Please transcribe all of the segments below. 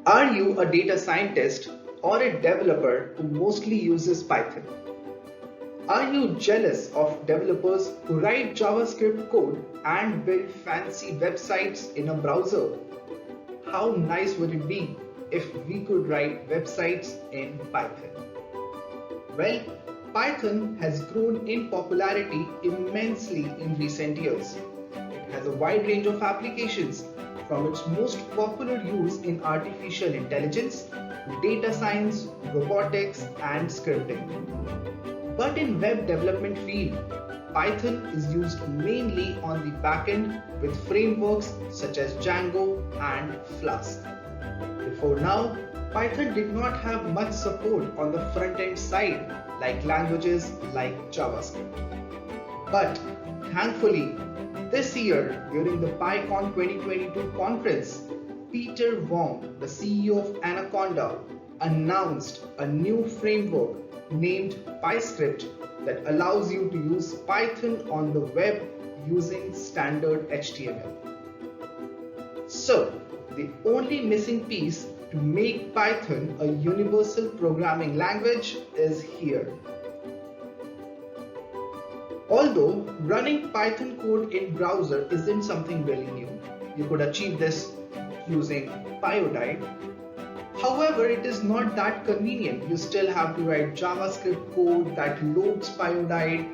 Are you a data scientist or a developer who mostly uses Python? Are you jealous of developers who write JavaScript code and build fancy websites in a browser? How nice would it be if we could write websites in Python? Well, Python has grown in popularity immensely in recent years. It has a wide range of applications, from its most popular use in artificial intelligence to data science, robotics, and scripting. But in web development field, Python is used mainly on the backend with frameworks such as Django and Flask. Before now, Python did not have much support on the front-end side like languages like JavaScript. But thankfully, this year during the PyCon 2022 conference, Peter Wang, the CEO of Anaconda, announced a new framework named PyScript that allows you to use Python on the web using standard HTML. So, the only missing piece to make Python a universal programming language is here. Although running Python code in browser isn't something really new, you could achieve this using Pyodide. However, it is not that convenient. You still have to write JavaScript code that loads Pyodide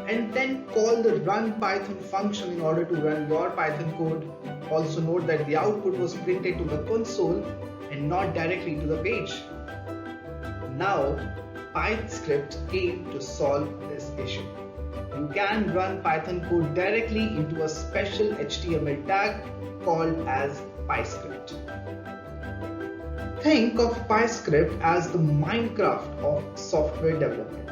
and then call the run Python function in order to run your Python code. Also note that the output was printed to the console and not directly to the page. Now, PyScript came to solve this issue. You can run Python code directly into a special HTML tag called as PyScript. Think of PyScript as the Minecraft of software development.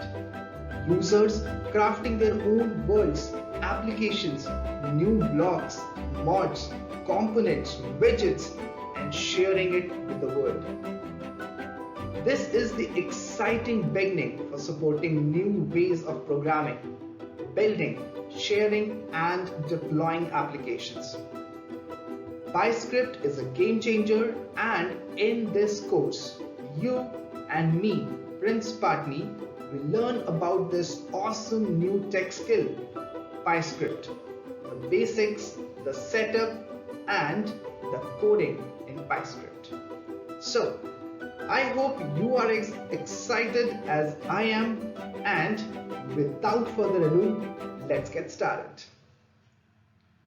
Users crafting their own worlds, applications, new blocks, mods, components, widgets, and sharing it with the world. This is the exciting beginning for supporting new ways of programming, building, sharing, and deploying applications. PyScript is a game changer, and in this course, you and me, Prince Patni, will learn about this awesome new tech skill, PyScript, the basics, the setup, and the coding in PyScript. So, I hope you are excited as I am, and without further ado, let's get started.